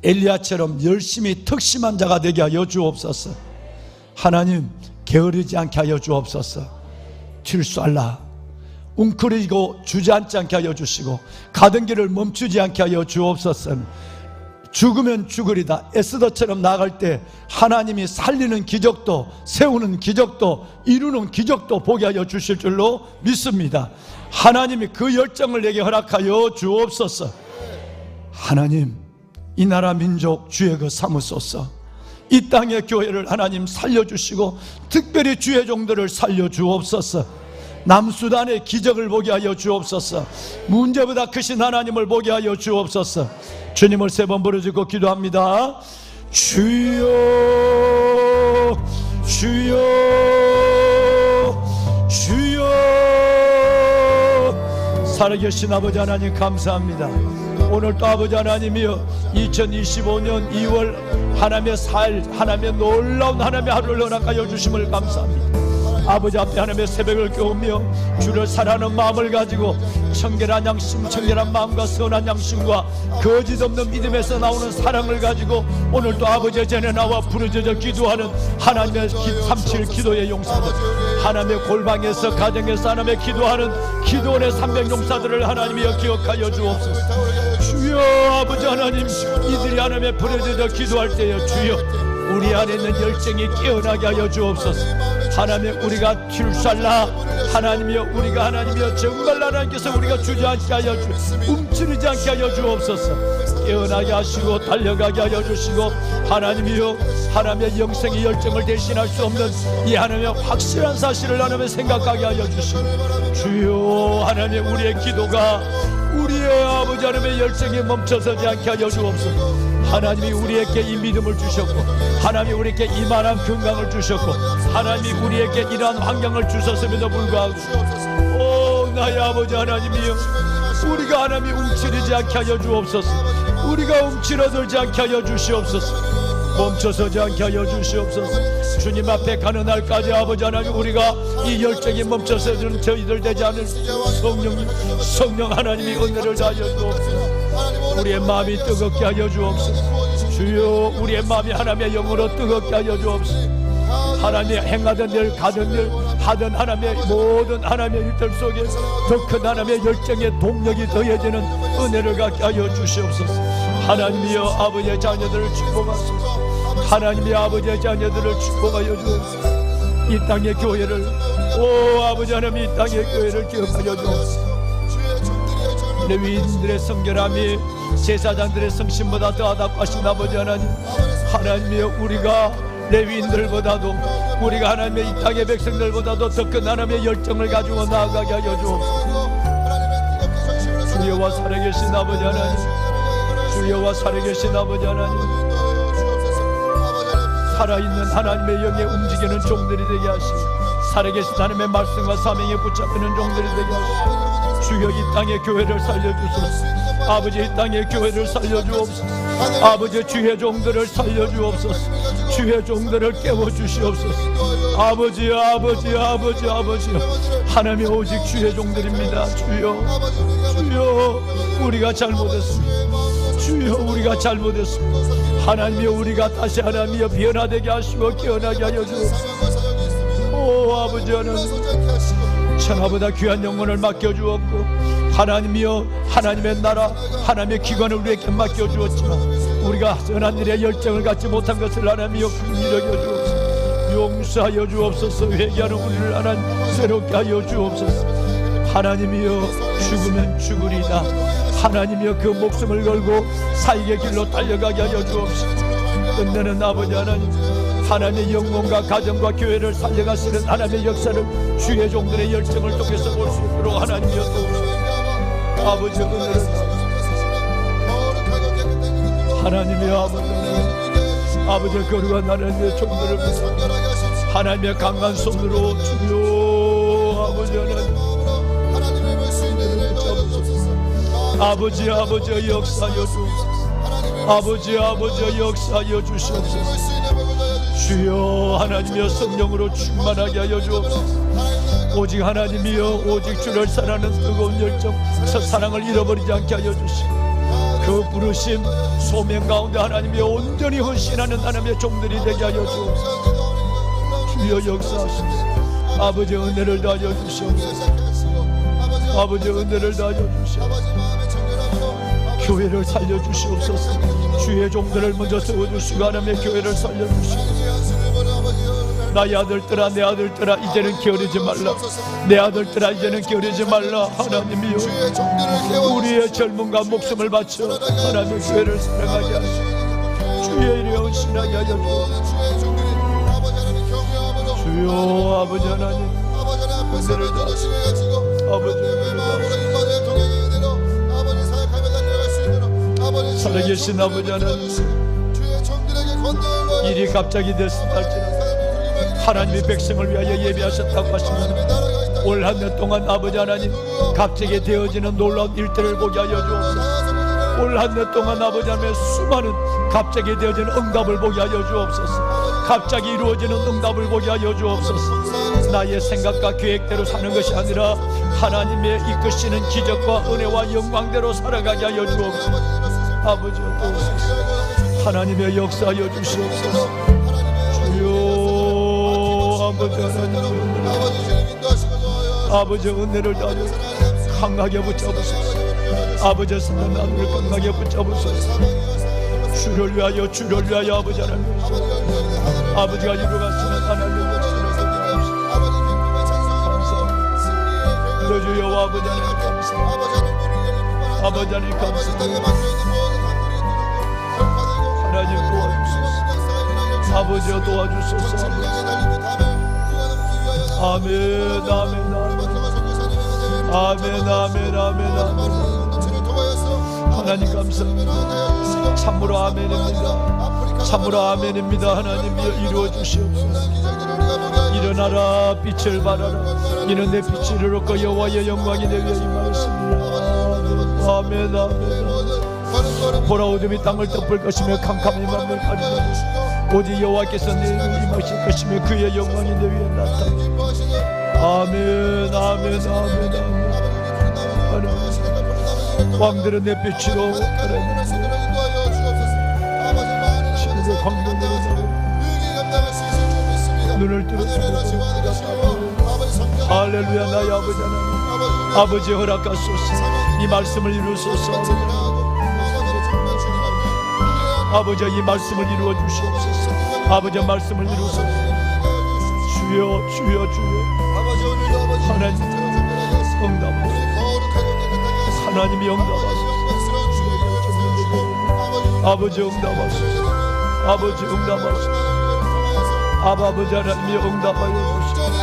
엘리야처럼 열심히 특심한 자가 되게 하여 주옵소서. 하나님, 게으르지 않게 하여 주옵소서. 칠수알라, 웅크리고 주저앉지 않게 하여 주시고 가던 길을 멈추지 않게 하여 주옵소서. 죽으면 죽으리다 에스더처럼 나아갈 때 하나님이 살리는 기적도, 세우는 기적도, 이루는 기적도 보게 하여 주실 줄로 믿습니다. 하나님이 그 열정을 내게 허락하여 주옵소서. 하나님, 이 나라 민족 주의 그 삼으소서. 이 땅의 교회를 하나님 살려주시고 특별히 주의 종들을 살려주옵소서. 남수단의 기적을 보게 하여 주옵소서. 문제보다 크신 하나님을 보게 하여 주옵소서. 주님을 3번 부르짖고 기도합니다. 주여, 주여, 주여. 살아계신 아버지 하나님 감사합니다. 오늘 또 아버지 하나님이여 2025년 2월 하나님의 살, 하나님의 놀라운 하나님의 하루를 허락하여 주심을 감사합니다. 아버지 앞에 하나님의 새벽을 깨우며 주를 사랑하는 마음을 가지고 청결한 양심, 청결한 마음과 선한 양심과 거짓 없는 믿음에서 나오는 사랑을 가지고 오늘 또 아버지의 전에 나와 부르짖어 기도하는 하나님의 37 기도의 용사들, 하나님의 골방에서 가정에서 하나님의 기도하는 기도원의 300 용사들을 하나님이 기억하여 주옵소서. 주여, 아버지 하나님, 이들이 하나님의 부르짖어 기도할 때에 주여, 우리 안에 있는 열정이 깨어나게 하여 주옵소서. 하나님, 우리가 칠살라, 하나님이여, 우리가 하나님이여 정말 하나님께서 우리가 주저앉게 하여 움츠리지 않게 하여 주옵소서. 깨어나게 하시고 달려가게 하여 주시고 하나님이여, 하나님의 영생의 열정을 대신할 수 없는 이 하나님의 확실한 사실을 하나님의 생각하게 하여 주시고 주여, 하나님, 우리의 기도가 우리의 아버지 하나님의 열정이 멈춰서지 않게 하여 주옵소서. 하나님이 우리에게 이 믿음을 주셨고 하나님이 우리에게 이만한 건강을 주셨고 하나님이 우리에게 이러한 환경을 주셨음에도 불구하고 오 나의 아버지 하나님이여, 우리가 하나님이 움츠리지 않게 하여 주옵소서. 우리가 움츠러들지 않게 하여 주시옵소서. 멈춰서지 않게 하여 주시옵소서. 주님 앞에 가는 날까지 아버지 하나님, 우리가 이 열정이 멈춰서는 저희들 되지 않을 성령 하나님이 은혜를 다하여 주옵소서. 우리의 마음이 뜨겁게 하여 주옵소서. 주여, 우리의 마음이 하나님의 영으로 뜨겁게 하여 주옵소서. 하나님이 행하던 일, 가던 일, 하던 하나님의 모든 하나님의 일들 속에 더 큰 하나님의 열정의 동력이 더해지는 은혜를 갖게 하여 주시옵소서. 하나님이여, 아버지의 자녀들을 축복하소서. 하나님이 아버지의 자녀들을 축복하여 주옵소서. 이 땅의 교회를, 오 아버지 하나님, 이 땅의 교회를 기억하여 주옵소서. 레위인들의 성결함이 제사장들의 성심보다 더하다고 하신 아버지 하나님, 하나님이여, 우리가 레위인들보다도, 우리가 하나님의 이 땅의 백성들보다도 더 큰 하나님의 열정을 가지고 나아가게 하여 주옵소서. 주여와 살아계신 아버지 하나님, 주여와 살아계신 아버지 하나님, 살아있는 하나님의 영에 움직이는 종들이 되게 하시고 살아계신 하나님의 말씀과 사명에 붙잡히는 종들이 되게 하시고 주여, 이 땅의 교회를 살려주소서. 아버지, 이 땅의 교회를 살려주옵소서. 아버지, 주의 종들을 살려주옵소서. 주의 종들을 깨워주시옵소서. 아버지, 아버지, 아버지, 아버지, 하나님이 오직 주의 종들입니다. 주여, 주여, 우리가 잘못했습니다. 주여, 우리가 잘못했습니다. 하나님이 우리가 다시 하나님이여 변화되게 하시고 깨어나게 하여 주옵소서. 오 아버지 하나님, 천하보다 귀한 영혼을 맡겨주었고 하나님이여, 하나님의 나라, 하나님의 기관을 우리에게 맡겨주었지만 우리가 선한 일에 열정을 갖지 못한 것을 하나님이여 긍휼히 여겨주옵소서. 용서하여 주옵소서. 회개하는 우리를 하나님 새롭게 하여 주옵소서. 하나님이여, 죽으면 죽으리다. 하나님이여, 그 목숨을 걸고 사익의 길로 달려가게 하여 주옵소서. 끝내는 아버지 하나님, 하나님의 영혼과 가정과 교회를 살려가시는 하나님의 역사를 주의 종들의 열정을 통해서 볼 수 있도록 하나님이여 도우소서. 아버지 은혜를 하나님의 아버지 거룩한 하나님의 종들을 하나님의 강한 손으로 주여 아버지 하나님 아버지 역사하여 주옵소서. 아버지 역사하여 주시옵소서. 주여 하나님이여 성령으로 충만하게 하여 주옵소서. 오직 하나님이여 오직 주를 사랑하는 뜨거운 열정 저 사랑을 잃어버리지 않게 하여 주시고 그 부르심 소명 가운데 하나님이여 온전히 헌신하는 하나님의 종들이 되게 하여 주옵소서. 주여 역사하소서. 아버지 은혜를 다하여 주시옵소서. 아버지 은혜를 다하여 주시옵소서. 교회를 살려주시옵소서. 주의 종들을 먼저 세워주시고 하나님의 교회를 살려주시옵소서. 나의 아들들아 내 아들들아 이제는 게으르지 말라. 내 아들들아 이제는 게으르지 말라. 하나님이여 우리의 젊음과 목숨을 바쳐 하나님의 교회를 사랑하게 하시고 주의 일에 헌신하게 하여 주옵소서. 주여 아버지 하나님 은혜를 다하시고 아버지 은혜를 다하시고 살아계신 아버지 하나님 일이 갑자기 됐습니다. 하나님의 백성을 위하여 예비하셨다고 하시면 올 한 해 동안 아버지 하나님 갑자기 되어지는 놀라운 일들을 보게 하여 주옵소서. 올 한 해 동안 아버지 하나님의 수많은 갑자기 되어지는 응답을 보게 하여 주옵소서. 갑자기 이루어지는 응답을 보게 하여 주옵소서. 나의 생각과 계획대로 사는 것이 아니라 하나님의 이끄시는 기적과 은혜와 영광대로 살아가게 하여 주옵소서. 아버지 도우소서. 하나님의 역사하여 주시옵소서. 주여 아버지 하나님 아버지 은혜를 다하여 강하게 붙잡으소서. 아버지 선한 하늘을 강하게 붙잡으소서. 주를 위하여 아버지 하나님 아버지가 이루어가시는 하나님의 역사를 감사합니다. 주여 아버지 하나님 감사합니다. 아버지 하나님 감사합니다. 하나님 도와주소서. 아버지여 도와주소서. 아멘 아멘 아멘 아멘 아멘 아멘. 하나님 감사합니다. 참으로 아멘입니다. 참으로 아멘입니다. 하나님이여 이루어 주시옵소서. 일어나라 빛을 발하라. 이는 내 빛이 이르렀고 여호와의 영광이 내 위에 임하였습니다. 아멘 아멘. 보라 어둠이 땅을 덮을 것이며 캄캄이 만물 가리라. 오직 여호와께서 내 위에 임하실 것이며 그의 영광이 내 위에 나타나. 아멘 아멘 아멘 아멘. 왕들은 내 빛으로 따르는 신의 광명으로 눈을 뜨고 할렐루야. 나의 아버지 하나님 아버지 허락하소서. 이 말씀을 이루소서. 아버지 이 말씀을 이루어 주시옵소서. 아버지 말씀을 이루소서. 주여 주여 주여. 하나님 응답하소서. 하나님이 응답하소서. 아버지 응답하소서. 아버지 응답하소서. 아버지 하나님이 응답하여 주시옵소서.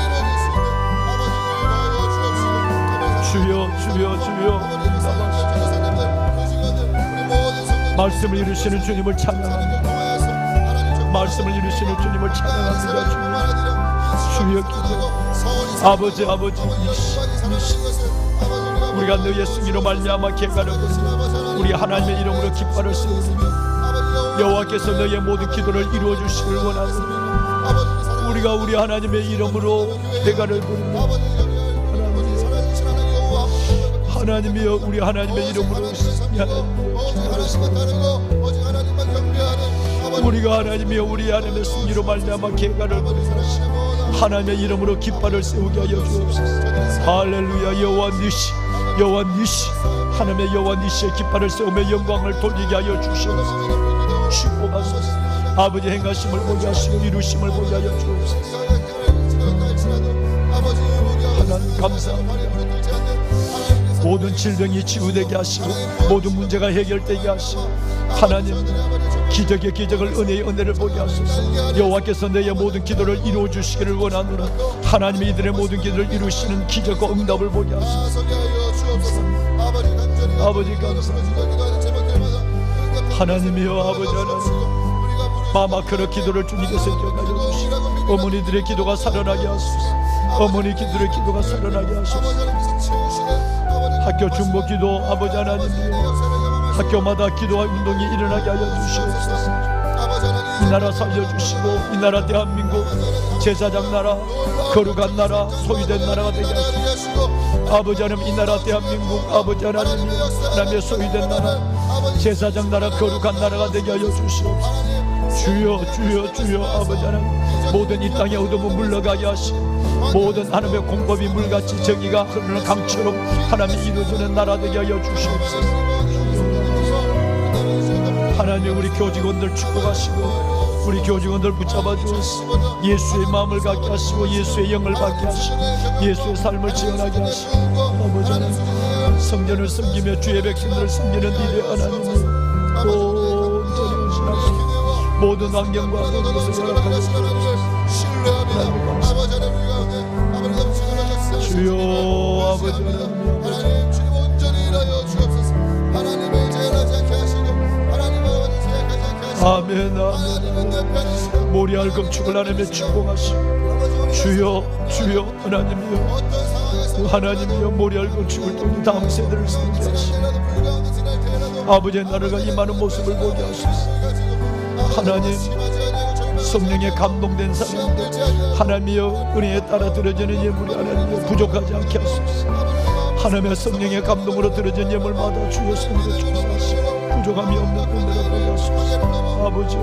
주여 주여 주여 응답하소서. 말씀을 이루시는 주님을 찬양합니다. 말씀을 이루시는 주님을 찬양합니다. 주여 기도 아버지 우리가 너의 승리로 말미암아 개가를 부르며 우리 하나님의 이름으로 깃발을 세우며 여호와께서 너의 모든 기도를 이루어 주시길 원하노니 우리가 우리 하나님의 이름으로 개가를 부르며 하나님이여 우리 하나님의 이름으로 우리가 하나님이여 우리 하나님의 승리로 말미암아 개가를 부르며 하나님의 이름으로 깃발을 세우게 하여 주옵소서. 할렐루야. 여호와 니시 하나님의 여호와 니시의 깃발을 세우며 영광을 돌리게 하여 주시옵소서. 축복하소서. 아버지 행하심을 보게 하시고 이루심을 보게 하여 주옵소서. 하나님 감사합니다. 모든 질병이 치유되게 하시고 모든 문제가 해결되게 하시고 하나님 기적의 기적을 은혜를 보게 하소서. 여호와께서 너의 모든 기도를 이루어 주시기를 원하노라. 하나님이 이들의 모든 기도를 이루시는 기적과 응답을 보게 하소서. 아버지 감사합니다. 하나님이여 아버지 하나님 마마크로 기도를 주님께서 기억하여 주시고 어머니들의 기도가 살아나게 하소서. 어머니 기도가 살아나게 하소서. 학교 중보 기도 아버지 하나님이여 학교마다 기도와 운동이 일어나게 하여 주시옵소서. 이 나라 살려주시고 이 나라 대한민국 제사장 나라 거룩한 나라 소유된 나라가 되게 하시고 아버지 하나님 이 나라 대한민국 아버지 하나님 하나님의 소유된 나라 제사장 나라 거룩한 나라가 되게 하여 주시옵소서. 주여 주여 주여 아버지 하나님 모든 이 땅의 어둠은 물러가게 하시고 모든 하나님의 공법이 물같이 정의가 흐르는 강처럼 하나님이 이루어지는 나라 되게 하여 주시옵소서. 하나님 우리 교직원들 축복하시고 우리 교직원들 붙잡아 주옵소서. 예수의 마음을 갖게 하시고 예수의 영을 받게 하시고 예수의 삶을 지원하게 하시고 아버지 하나님 성전을 섬기며 주의 백성들을 섬기는 이래 하나님이 온전히 헌신하시고 모든 환경과 모든 것을 허락하여 주여 아버지 하나님 주님 온전히 일하여 주옵소서. 하나님을 제한하지 않게 하시고 하나님을 제약하지 않게 하시고 아멘 아멘. 모리알 건축을 하나님의 축복하시고 주여 주여 하나님이여 하나님이여 모리알 건축을 통해 다음 세대를 섬기게 하시고 아버지의 나라가 임하는 모습을 보게 하소서. 하나님 성령에 감동된 사람들 하나님이여 은혜에 따라 드려지는 예물이 하나님이여 부족하지 않게 하소서. 하나님의 성령의 감동으로 드려진 예물마다 주여 손으로 축복하시고 부족함이 없는 은혜를 보게 하소서. 아버지